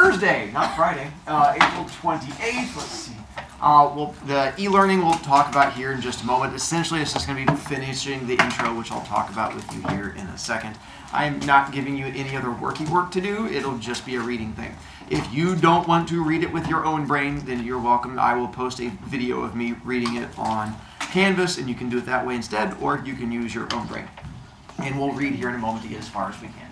Thursday, not Friday, April 28th. Let's see. Well, the e-learning we'll talk about here in just a moment. Essentially, it's just going to be finishing the intro, which I'll talk about with you here in a second. I'm not giving you any other worky work to do. It'll just be a reading thing. If you don't want to read it with your own brain, then you're welcome. I will post a video of me reading it on Canvas, and you can do it that way instead, or you can use your own brain. And we'll read here in a moment to get as far as we can.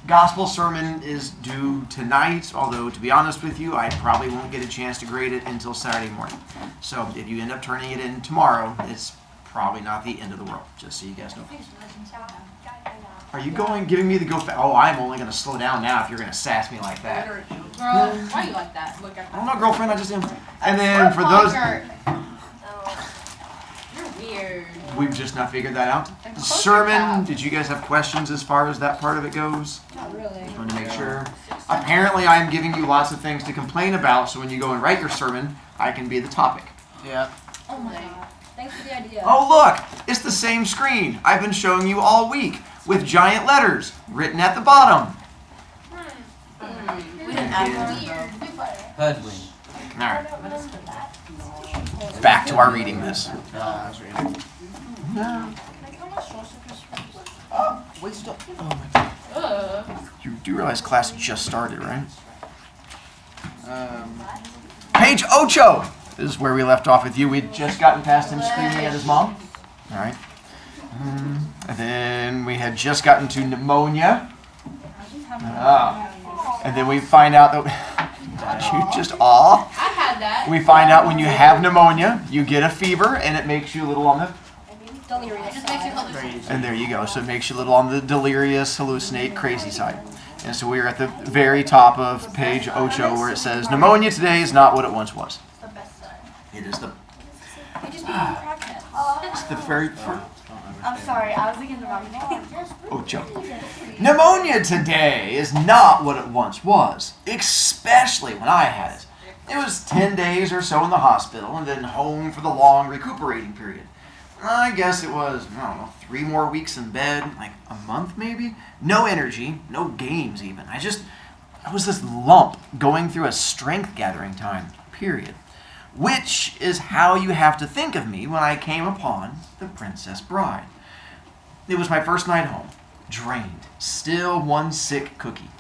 Gospel sermon is due tonight, although to be honest with you, I probably won't get a chance to grade it until Saturday morning. So if you end up turning it in tomorrow, it's probably not the end of the world, just so you guys know. Are you giving me the go? Oh, I'm only going to slow down now if you're going to sass me like that. Girl, why you like that? Look at I don't know, girlfriend, I just am. And then for those... You're weird. We've just not figured that out. The sermon, did you guys have questions as far as that part of it goes? Not really. Just wanted to make sure. Apparently, I am giving you lots of things to complain about, so when you go and write your sermon, I can be the topic. Yeah. Oh my god. Thanks for the idea. Oh, look! It's the same screen I've been showing you all week, with giant letters written at the bottom. We didn't add Hudwing. All right. Back to our reading this. I was reading. Wait, stop. Oh my God. You do realize class just started, right? Page Ocho. This is where we left off with you. We'd just gotten past him screaming at his mom. All right. And then we had just gotten to pneumonia. And then we find out that... you just I had that. We find out when you have pneumonia, you get a fever, and it makes you a little on the... Delirious. It just makes you hallucinate. And there you go. So it makes you a little on the delirious, hallucinate, crazy side. And so we are at the very top of page Ocho where it says, pneumonia today is not what it once was. It is the... You just become crackhead. It's the very first... I'm sorry, I was thinking the wrong thing. Ocho. Pneumonia today is not what it once was, especially when I had it. It was 10 days or so in the hospital and then home for the long recuperating period. I guess it was, I don't know, 3 more weeks in bed, like a month maybe? No energy, no games even. I was this lump going through a strength gathering time, period. Which is how you have to think of me when I came upon the Princess Bride. It was my first night home, drained, still one sick cookie.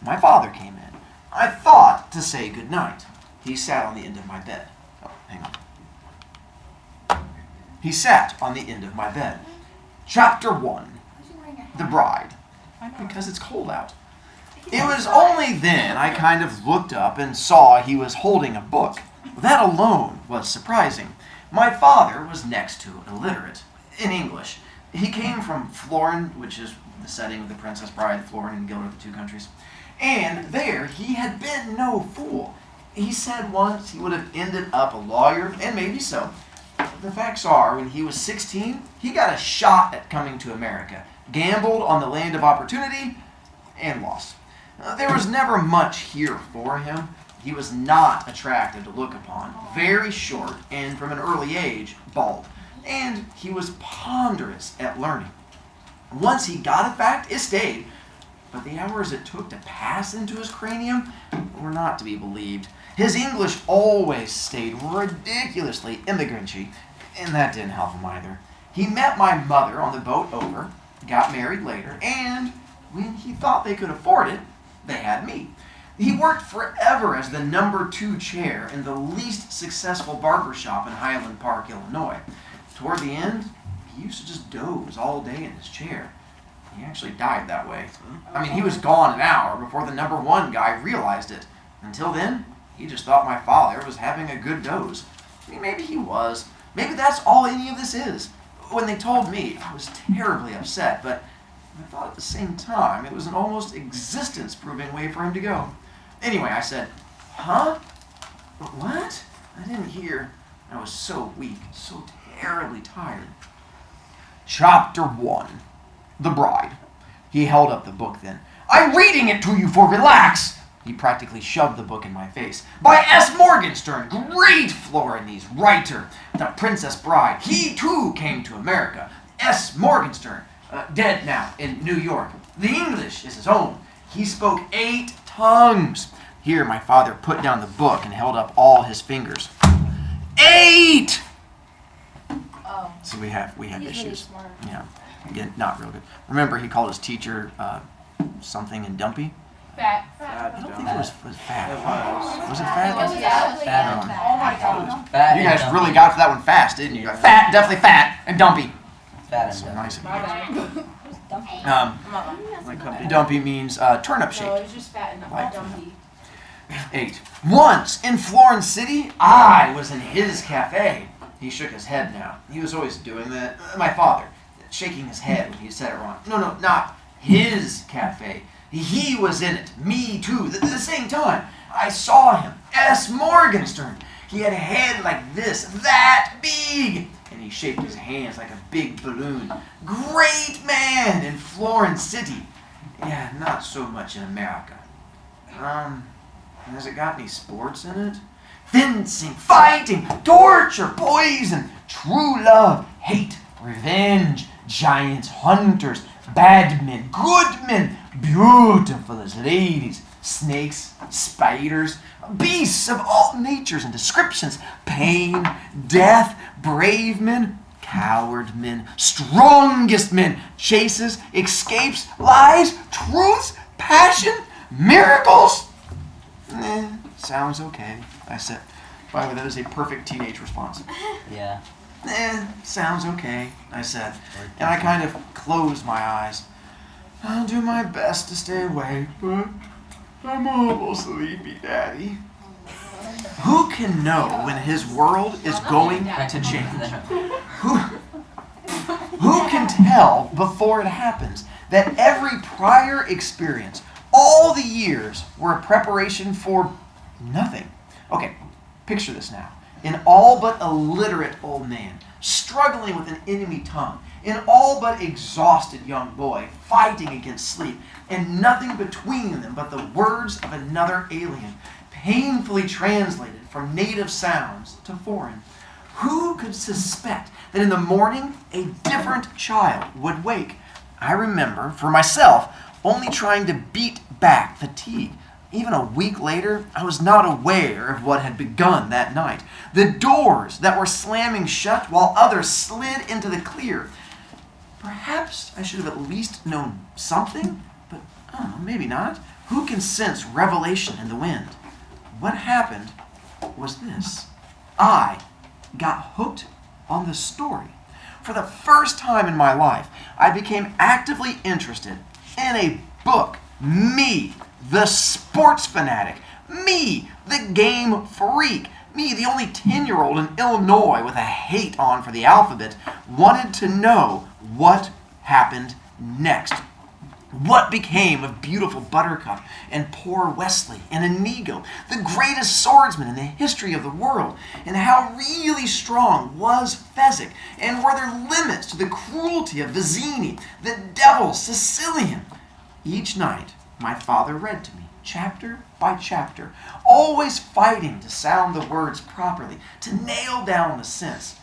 My father came in. I thought to say goodnight. He sat on the end of my bed. Oh, hang on. He sat on the end of my bed. Chapter 1, The Bride. Because it's cold out. It was only then I kind of looked up and saw he was holding a book. That alone was surprising. My father was next to illiterate in English. He came from Florin, which is the setting of the Princess Bride. Florin and Gil are the 2 countries. And there he had been no fool. He said once he would have ended up a lawyer, and maybe so. The facts are, when he was 16, he got a shot at coming to America, gambled on the land of opportunity, and lost. There was never much here for him. He was not attractive to look upon, very short, and from an early age, bald. And he was ponderous at learning. Once he got a fact, it stayed. But the hours it took to pass into his cranium were not to be believed. His English always stayed ridiculously immigrant-y, and that didn't help him either. He met my mother on the boat over, got married later, and when he thought they could afford it, they had me. He worked forever as the number 2 chair in the least successful barber shop in Highland Park, Illinois. Toward the end, he used to just doze all day in his chair. He actually died that way. I mean, he was gone an hour before the number 1 guy realized it. Until then, he just thought my father was having a good doze. I mean, maybe he was. Maybe that's all any of this is. When they told me, I was terribly upset, but I thought at the same time it was an almost existence-proving way for him to go. Anyway, I said, huh? What? I didn't hear. I was so weak, so terribly tired. Chapter 1, The Bride. He held up the book then. I'm reading it to you for relax. He practically shoved the book in my face. By S. Morgenstern, great Florinese writer. The Princess Bride. He too came to America. S. Morgenstern, dead now in New York. The English is his own. He spoke 8 tongues. Here, my father put down the book and held up all his fingers. 8! Oh. So we have He's really issues. smart. Yeah, again, not real good. Remember, he called his teacher something and dumpy. Fat. I don't think it was fat. It was. Was it It fat? was fat. Fat. Oh my god. Fat You and guys dumpy. really got for that one fast, didn't you? Fat, definitely fat, and dumpy. Fat and So dumpy. nice of you My guys. bad. My company. Dumpy means turnip No, shaped. it was just fat and Like- dumpy. 8. Once in Florence City, I was in his cafe. He shook his head now. He was always doing that. My father, shaking his head when he said it wrong. No, not his cafe. He was in it. Me too. At the same time. I saw him. S. Morgenstern. He had a head like this, that big. And he shaped his hands like a big balloon. Great man in Florence City. Yeah, not so much in America. Has it got any sports in it? Fencing, fighting, torture, poison, true love, hate, revenge, giants, hunters, bad men, good men, beautiful as ladies, snakes, spiders, beasts of all natures and descriptions, pain, death, brave men, coward men, strongest men, chases, escapes, lies, truths, passion, miracles. Sounds okay, I said. By the way, that is a perfect teenage response. Yeah. Sounds okay, I said. And I kind of closed my eyes. I'll do my best to stay awake, but I'm almost sleepy, Daddy. Who can know when his world is going to change? Who can tell before it happens that every prior experience, all the years, were a preparation for nothing? Okay, picture this now. An all but illiterate old man, struggling with an enemy tongue, an all but exhausted young boy, fighting against sleep, and nothing between them but the words of another alien, painfully translated from native sounds to foreign. Who could suspect that in the morning a different child would wake? I remember, for myself, only trying to beat back fatigue. Even a week later, I was not aware of what had begun that night. The doors that were slamming shut while others slid into the clear. Perhaps I should have at least known something, but maybe not. Who can sense revelation in the wind? What happened was this. I got hooked on the story. For the first time in my life, I became actively interested in a book. Me, the sports fanatic. Me, the game freak. Me, the only 10-year-old in Illinois with a hate on for the alphabet, wanted to know what happened next. What became of beautiful Buttercup and poor Wesley and Inigo, the greatest swordsman in the history of the world? And how really strong was Fezzik? And were there limits to the cruelty of Vizzini, the devil Sicilian? Each night, my father read to me, chapter by chapter, always fighting to sound the words properly, to nail down the sense.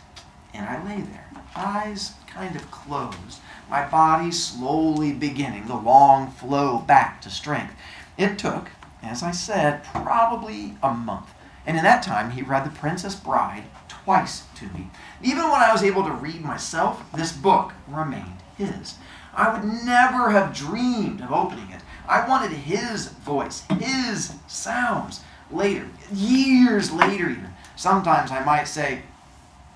And I lay there, eyes kind of closed, my body slowly beginning the long flow back to strength. It took, as I said, probably a month. And in that time, he read The Princess Bride twice to me. Even when I was able to read myself, this book remained his. I would never have dreamed of opening it. I wanted his voice, his sounds. Later, years later even, sometimes I might say,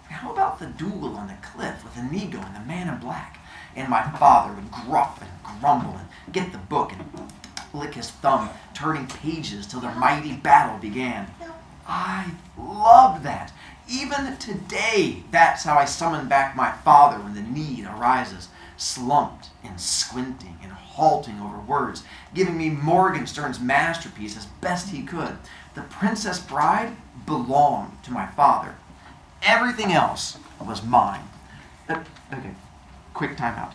how about the duel on the cliff with Inigo and the man in black? And my father would gruff and grumble and get the book and lick his thumb, turning pages till the mighty battle began. I loved that. Even today, that's how I summon back my father when the need arises, slumped and squinting and halting over words, giving me Morgenstern's masterpiece as best he could. The Princess Bride belonged to my father. Everything else was mine. Okay, quick timeout.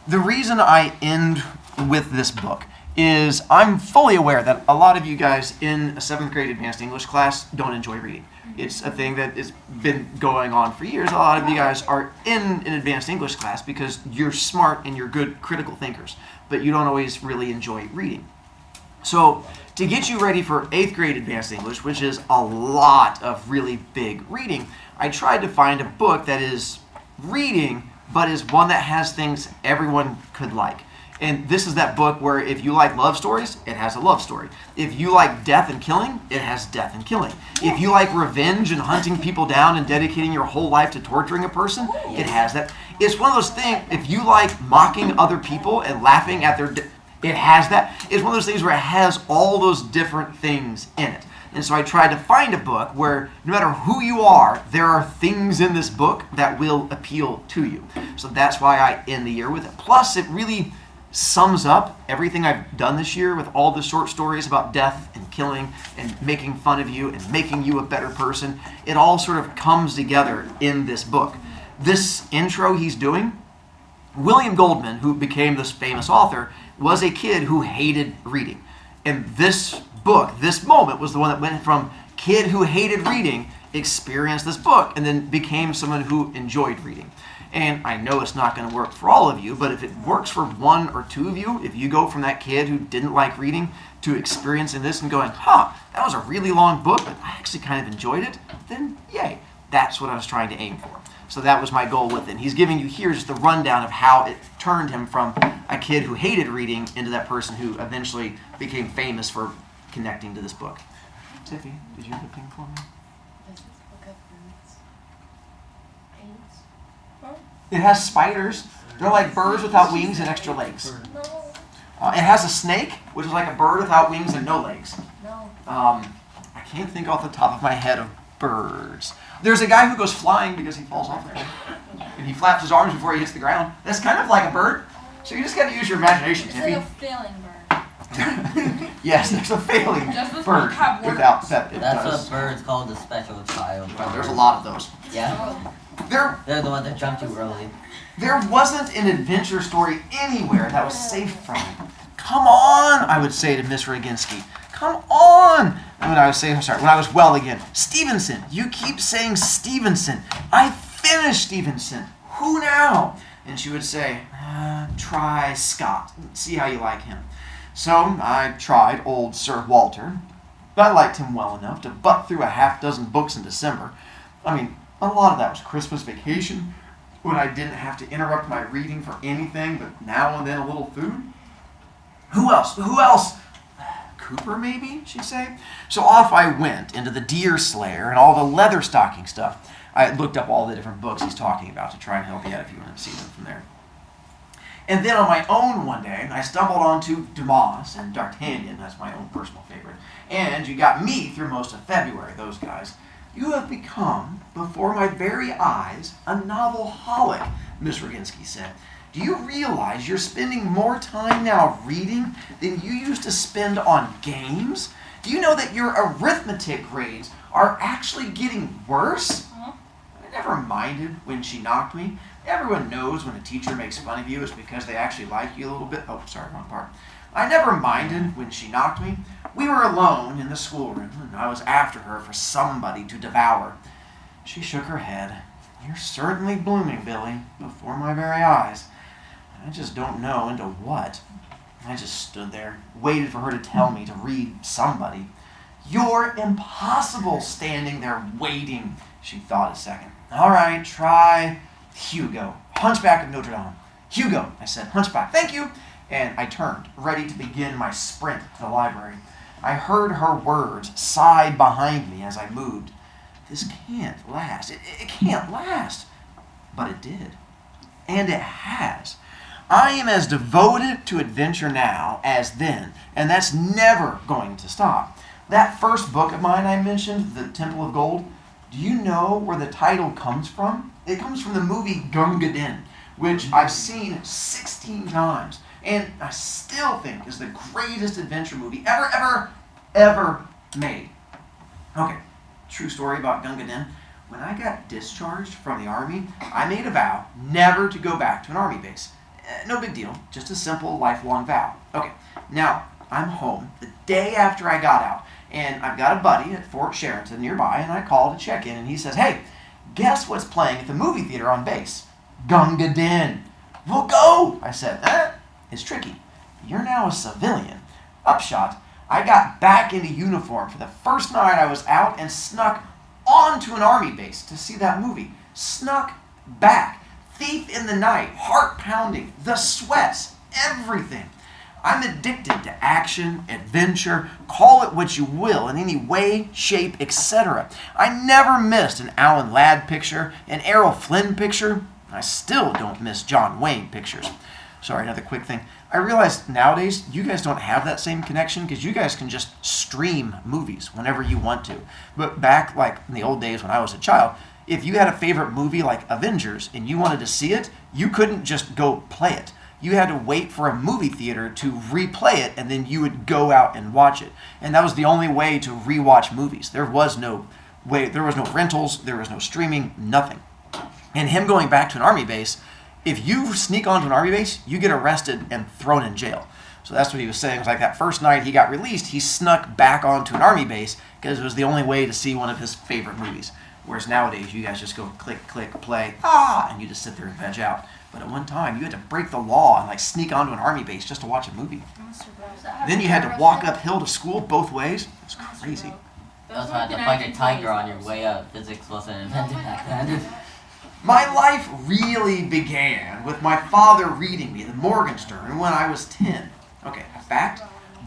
The reason I end with this book is I'm fully aware that a lot of you guys in a 7th grade advanced English class don't enjoy reading. It's a thing that has been going on for years. A lot of you guys are in an advanced English class because you're smart and you're good critical thinkers, but you don't always really enjoy reading. So to get you ready for 8th grade advanced English, which is a lot of really big reading, I tried to find a book that is reading, but is one that has things everyone could like. And this is that book where if you like love stories, it has a love story. If you like death and killing, it has death and killing. If you like revenge and hunting people down and dedicating your whole life to torturing a person, it has that. It's one of those things, if you like mocking other people and laughing at their... it has that. It's one of those things where it has all those different things in it. And so I tried to find a book where no matter who you are, there are things in this book that will appeal to you. So that's why I end the year with it. Plus, it really sums up everything I've done this year with all the short stories about death and killing and making fun of you and making you a better person. It all sort of comes together in this book. This intro he's doing, William Goldman, who became this famous author, was a kid who hated reading. And this book, this moment, was the one that went from kid who hated reading, experienced this book, and then became someone who enjoyed reading. And I know it's not going to work for all of you, but if it works for one or two of you, if you go from that kid who didn't like reading to experiencing this and going, that was a really long book, but I actually kind of enjoyed it, then yay. That's what I was trying to aim for. So that was my goal with it. And he's giving you here just the rundown of how it turned him from a kid who hated reading into that person who eventually became famous for connecting to this book. Tiffy, did you have a thing for me? It has spiders. They're like birds without wings and extra legs. It has a snake, which is like a bird without wings and no legs. I can't think off the top of my head of birds. There's a guy who goes flying because he falls off there. And he flaps his arms before he hits the ground. That's kind of like a bird. So you just got to use your imagination, It's Tiffy. like a failing bird. Yes, there's a failing bird without that. It That's does. what birds called a special child. There's a lot of those. Yeah, There they're the ones that jump too early. There wasn't an adventure story anywhere that was safe from it. Come on, I would say to Miss Roginski. Come on. And when I was well again. Stevenson. You keep saying Stevenson. I finished Stevenson. Who now? And she would say, try Scott. See how you like him. So I tried old Sir Walter. I liked him well enough to butt through a half-dozen books in December. I mean, a lot of that was Christmas vacation, when I didn't have to interrupt my reading for anything but now and then a little food. Who else? Who else? Cooper, maybe, she'd say. So off I went into the Deer Slayer and all the leather stocking stuff. I looked up all the different books he's talking about to try and help you out if you want to see them from there. And then on my own one day, I stumbled onto Dumas and D'Artagnan. That's my own personal favorite. And you got me through most of February, those guys. You have become, before my very eyes, a novelholic, Miss Roginski said. Do you realize you're spending more time now reading than you used to spend on games? Do you know that your arithmetic grades are actually getting worse? I never minded when she knocked me. Everyone knows when a teacher makes fun of you, it's because they actually like you a little bit. Oh, sorry, wrong part. I never minded when she knocked me. We were alone in the schoolroom, and I was after her for somebody to devour. She shook her head. You're certainly blooming, Billy, before my very eyes. I just don't know into what. I just stood there, waited for her to tell me to read somebody. You're impossible standing there waiting, she thought a second. All right, try Hugo, Hunchback of Notre Dame. Hugo, I said, Hunchback, thank you. And I turned, ready to begin my sprint to the library. I heard her words sigh behind me as I moved. This can't last. It can't last. But it did. And it has. I am as devoted to adventure now as then, and that's never going to stop. That first book of mine I mentioned, The Temple of Gold, do you know where the title comes from? It comes from the movie Gunga Din, which I've seen 16 times. And I still think is the greatest adventure movie ever made. Okay, true story about Gunga Din. When I got discharged from the Army, I made a vow never to go back to an Army base. No big deal, just a simple lifelong vow. Okay, now I'm home the day after I got out, and I've got a buddy at Fort Sheridan nearby, and I call to check in, and he says, hey, guess what's playing at the movie theater on base? Gunga Din. We'll go, I said. It's tricky. You're now a civilian. Upshot, I got back into uniform for the first night I was out and snuck onto an army base to see that movie. Snuck back. Thief in the night, heart pounding, the sweats, everything. I'm addicted to action, adventure, call it what you will, in any way, shape, etc. I never missed an Alan Ladd picture, an Errol Flynn picture. I still don't miss John Wayne pictures. Sorry, another quick thing. I realize nowadays you guys don't have that same connection because you guys can just stream movies whenever you want to. But back like in the old days when I was a child, if you had a favorite movie like Avengers and you wanted to see it, you couldn't just go play it. You had to wait for a movie theater to replay it, and then you would go out and watch it. And that was the only way to rewatch movies. There was no way, there was no rentals, there was no streaming, nothing. And him going back to an army base, if you sneak onto an army base, you get arrested and thrown in jail. So that's what he was saying. It was like that first night he got released, he snuck back onto an army base because it was the only way to see one of his favorite movies. Whereas nowadays, you guys just go click, click, play, and you just sit there and veg out. But at one time, you had to break the law and like sneak onto an army base just to watch a movie. Then you had to walk uphill to school both ways. It was crazy. You also had to fight a tiger on your way up. Physics wasn't invented back then. My life really began with my father reading me the Morgenstern when I was 10. Okay, a fact?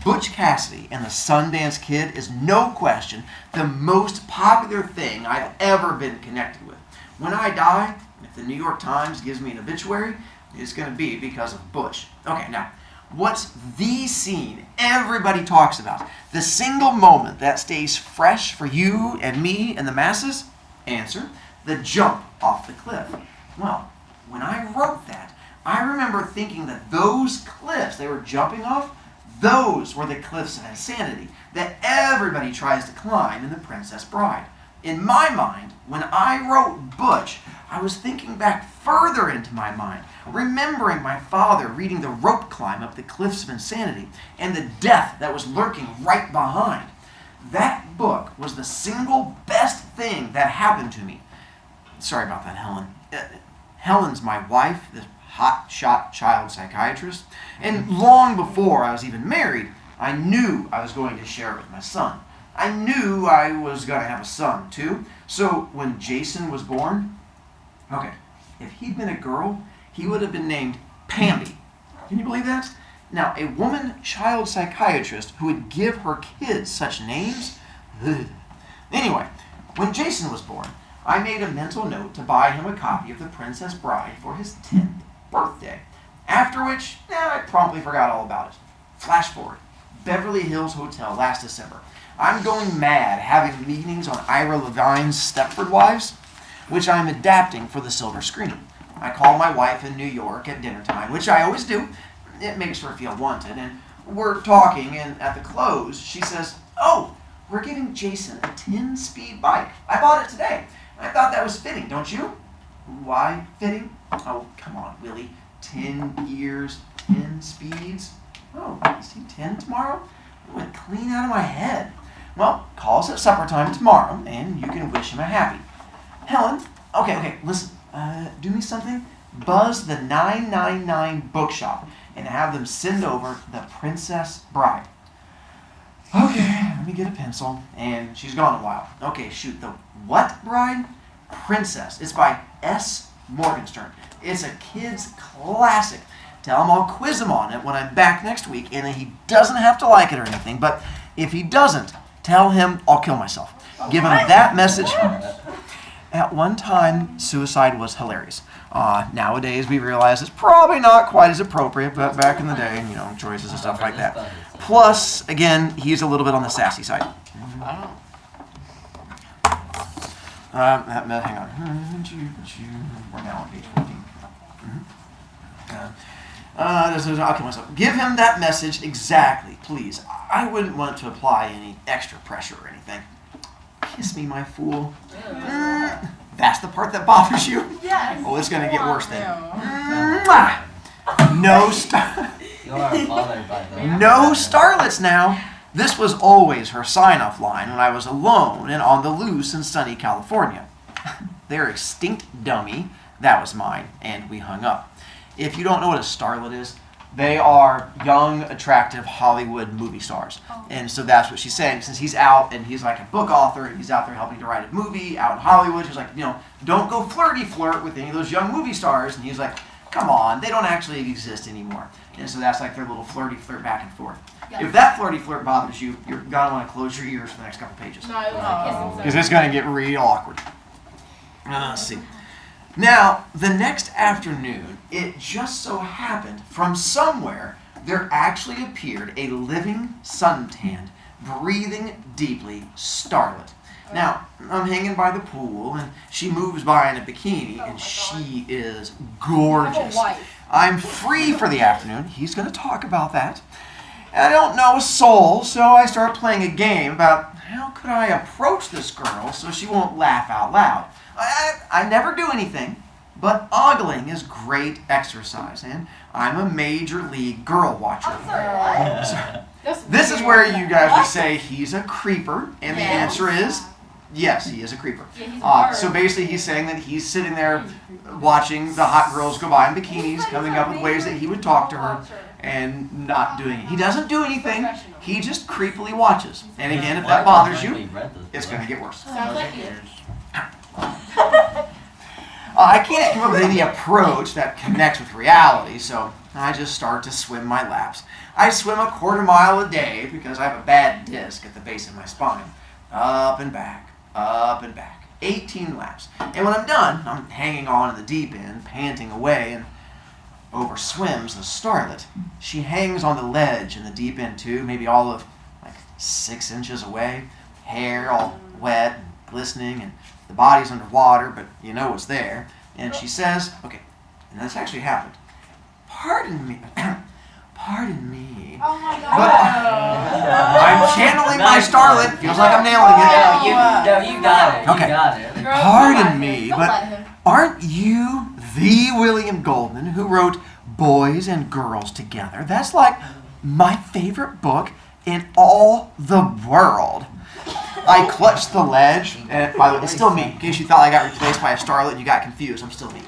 Butch Cassidy and the Sundance Kid is no question the most popular thing I've ever been connected with. When I die, if the New York Times gives me an obituary, it's going to be because of Butch. Okay, now, what's the scene everybody talks about? The single moment that stays fresh for you and me and the masses? Answer, the jump off the cliff. Well, when I wrote that, I remember thinking that those cliffs they were jumping off, those were the cliffs of insanity that everybody tries to climb in The Princess Bride. In my mind, when I wrote Butch, I was thinking back further into my mind, remembering my father reading the rope climb up the cliffs of insanity and the death that was lurking right behind. That book was the single best thing that happened to me. Sorry about that, Helen. Helen's my wife, the hot-shot child psychiatrist, and long before I was even married, I knew I was going to share it with my son. I knew I was going to have a son, too. So when Jason was born, okay, if he'd been a girl, he would have been named Pammy. Can you believe that? Now, a woman child psychiatrist who would give her kids such names? Ugh. Anyway, when Jason was born, I made a mental note to buy him a copy of The Princess Bride for his 10th birthday. After which, I promptly forgot all about it. Flash forward, Beverly Hills Hotel last December. I'm going mad having meetings on Ira Levine's Stepford Wives, which I'm adapting for the silver screen. I call my wife in New York at dinner time, which I always do. It makes her feel wanted, and we're talking, and at the close, she says, "Oh, we're giving Jason a 10-speed bike. I bought it today. I thought that was fitting, don't you?" Why fitting? Oh, come on, Willie. 10 years, 10 speeds. Oh, is he 10 tomorrow? It went clean out of my head. Well, call us at supper time tomorrow, and you can wish him a happy. Helen, okay, listen. Do me something. Buzz the 999 bookshop and have them send over The Princess Bride. Okay, let me get a pencil. And she's gone a while. Okay, shoot. The what bride? Princess. It's by S. Morgenstern. It's a kid's classic. Tell him I'll quiz him on it when I'm back next week, and he doesn't have to like it or anything, but if he doesn't, tell him I'll kill myself. Give him that message. At one time, suicide was hilarious. Nowadays, we realize it's probably not quite as appropriate, but back in the day, choices and stuff like that. Plus, again, he's a little bit on the sassy side. Hang on. We're now on page 14. I'll kill myself. Give him that message exactly, please. I wouldn't want to apply any extra pressure or anything. Kiss me, my fool. That's the part that bothers you? Yes. Oh, it's going to get worse then. You are bothered by them. No starlets now. This was always her sign-off line when I was alone and on the loose in sunny California. They're extinct, dummy. That was mine, and we hung up. If you don't know what a starlet is, They are young, attractive Hollywood movie stars. And so that's what she's saying. Since he's out and he's like a book author and he's out there helping to write a movie out in Hollywood, she's like, don't go flirt with any of those young movie stars. And he's like, come on, they don't actually exist anymore. And so that's like their little flirty flirt back and forth. Yeah. If that flirty flirt bothers you, you're going to want to close your ears for the next couple pages. No, it was like kissing Because it's going to get real awkward. Let's see. Now, the next afternoon, it just so happened, from somewhere, there actually appeared a living, suntanned, breathing deeply starlet. Now, I'm hanging by the pool, and she moves by in a bikini, and she is gorgeous. I'm free for the afternoon. He's going to talk about that. And I don't know a soul, so I start playing a game about how could I approach this girl so she won't laugh out loud. I never do anything, but ogling is great exercise, and I'm a major league girl watcher. This is where you guys would say he's a creeper, and the answer is yes, he is a creeper. So basically he's saying that he's sitting there watching the hot girls go by in bikinis, coming up with ways that he would talk to her, and not doing it. He doesn't do anything, he just creepily watches. And again, if that bothers you, it's going to get worse. Sounds like you. I can't come up with any approach that connects with reality, so I just start to swim my laps. I swim a quarter mile a day because I have a bad disc at the base of my spine. Up and back, 18 laps. And when I'm done, I'm hanging on in the deep end, panting away, and over swims the starlet. She hangs on the ledge in the deep end too, maybe all of like 6 inches away, hair all wet and glistening, and the body's underwater, but you know what's there. And she says, okay, and this actually happened. Pardon me. Pardon me. Oh my But God. I'm channeling my starlet. Feels like I'm nailing it. You got it. Okay. You got it. Pardon me, Don't but let him. aren't you the William Goldman who wrote Boys and Girls Together? That's like my favorite book in all the world. I clutched the ledge, and by the way, it's still me. In case you thought I got replaced by a starlet and you got confused, I'm still me.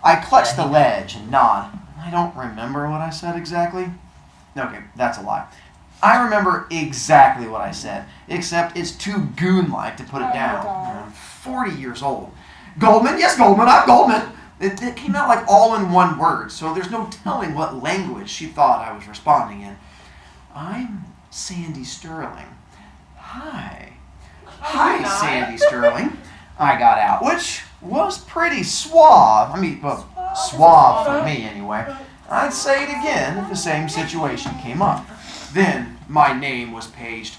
I clutched the ledge and nod. I don't remember what I said exactly. Okay, that's a lie. I remember exactly what I said, except it's too goon-like to put it down. I'm 40 years old. Goldman? Yes, Goldman, I'm Goldman. It came out like all in one word, so there's no telling what language she thought I was responding in. I'm Sandy Sterling. Hi. Hi, Sandy Sterling. I got out, which was pretty suave. I mean, well, suave for me anyway. I'd say it again if the same situation came up. Then my name was paged.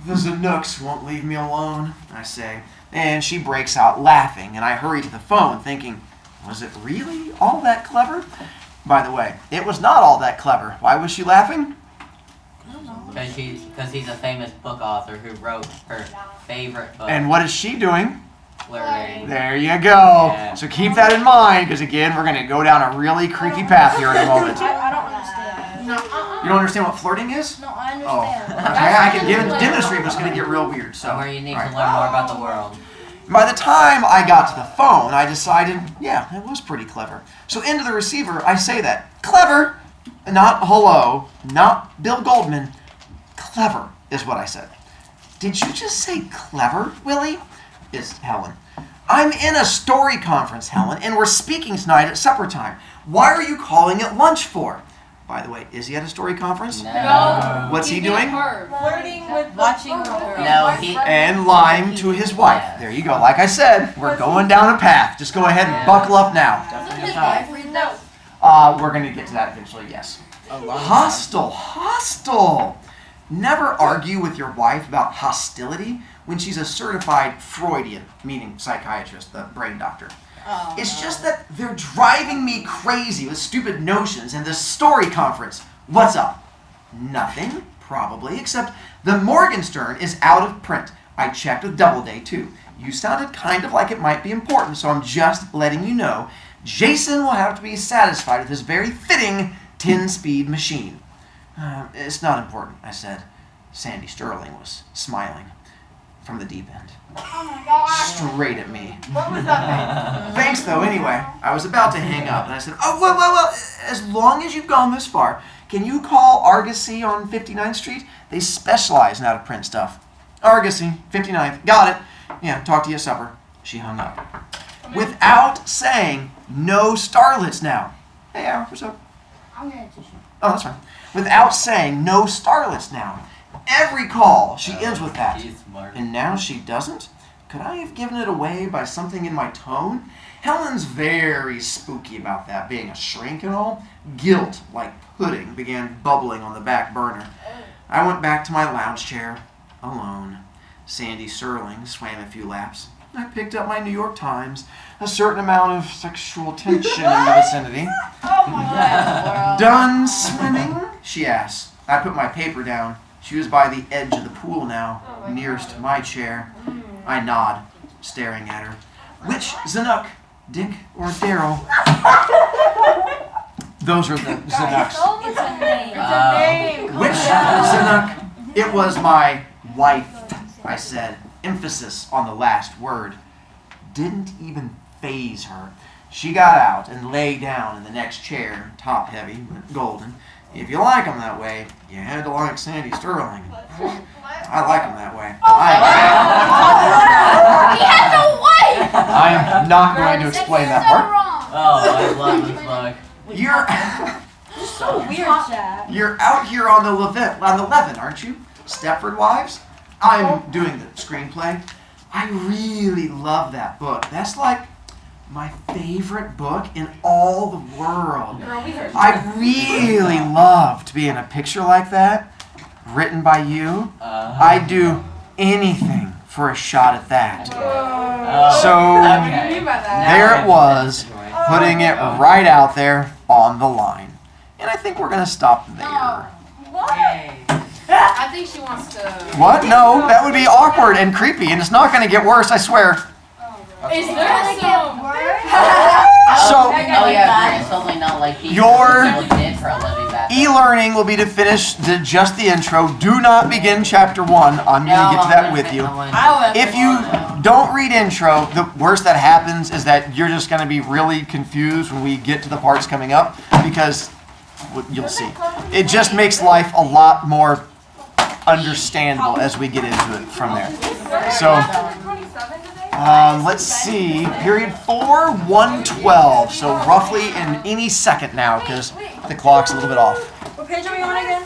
The Zanooks won't leave me alone, I say. And she breaks out laughing, and I hurry to the phone thinking, was it really all that clever? By the way, it was not all that clever. Why was she laughing? Because he's a famous book author who wrote her favorite book. And what is she doing? Flirting. There you go. Yeah. So keep that in mind, because again, we're going to go down a really creepy path here in a moment. I don't understand. No, You don't understand what flirting is? No, I Oh, understand. okay. I can demonstrate, but it's going to get real weird. So, Somewhere you need all to right. learn more about the world. By the time I got to the phone, I decided, yeah, it was pretty clever. So into the receiver, I say that. Clever, not hello, not Bill Goldman. Clever is what I said. Did you just say clever, Willie? Is Helen. I'm in a story conference, Helen, and we're speaking tonight at supper time. Why are you calling it lunch for? By the way, is he at a story conference? No. What's he doing? Flirting with Watching the girl. No, he. And lying to his wife. There you go. Like I said, we're going down a path. Just go ahead and buckle up now. We're going to get to that eventually, yes. Hostile. Never argue with your wife about hostility when she's a certified Freudian, meaning psychiatrist, the brain doctor. It's just that they're driving me crazy with stupid notions in this story conference. What's up? Nothing, probably, except the Morgenstern is out of print. I checked with Doubleday, too. You sounded kind of like it might be important, so I'm just letting you know. Jason will have to be satisfied with his very fitting 10-speed machine. It's not important, I said. Sandy Sterling was smiling. from the deep end. Oh my gosh. Straight at me. What was that Thanks, though, anyway. I was about to hang up, and I said, oh, well, as long as you've gone this far, can you call Argosy on 59th Street? They specialize in out-of-print stuff. Argosy, 59th. Got it. Yeah, talk to you at supper. She hung up. Without saying, no starlets now. Hey, Al, what's up? I'm gonna tissue. Oh, that's fine. Without saying, no starlets now. Every call, she ends with that. She's smart. And now she doesn't? Could I have given it away by something in my tone? Helen's very spooky about that, being a shrink and all. Guilt, like pudding, began bubbling on the back burner. I went back to my lounge chair, alone. Sandy Serling swam a few laps. I picked up my New York Times, a certain amount of sexual tension in the vicinity. Oh my god. Done swimming? She asked. I put my paper down. She was by the edge of the pool now, nearest to my chair. I nod, staring at her. Which Zanuck, Dick or Daryl? Those are the Zanucks. It's a name. It's a name. Which Zanuck? It was my wife, I said. Emphasis on the last word. Didn't even faze her. She got out and lay down in the next chair, top heavy, but golden. If you like 'em that way, you had to like Sandy Sterling. I like 'em that way. He has a wife. I am not going to explain that part. Oh, I love this book. You're So weird, Chad. you're out here on the Levin, aren't you? Stepford Wives? I'm doing the screenplay. I really love that book. That's like my favorite book in all the world. Girl, we heard. I really love to be in a picture like that, written by you. I'd do anything for a shot at that. So What do you mean by that? there it was, putting it right out there on the line. And I think we're going to stop there. I think she wants to. What? No, that would be awkward and creepy, and it's not going to get worse, I swear. Is there some? So, Oh yeah, it's totally not like people Your- did for a living back then. e-learning will be to finish just the intro. Do not begin chapter 1. I'm going to get to that with you. If you don't read intro, the worst that happens is that you're just going to be really confused when we get to the parts coming up, because you'll see. It just makes life a lot more understandable as we get into it from there. So, let's see. Period 4, 112. So roughly in any second now, because the clock's a little bit off. What page are we on again?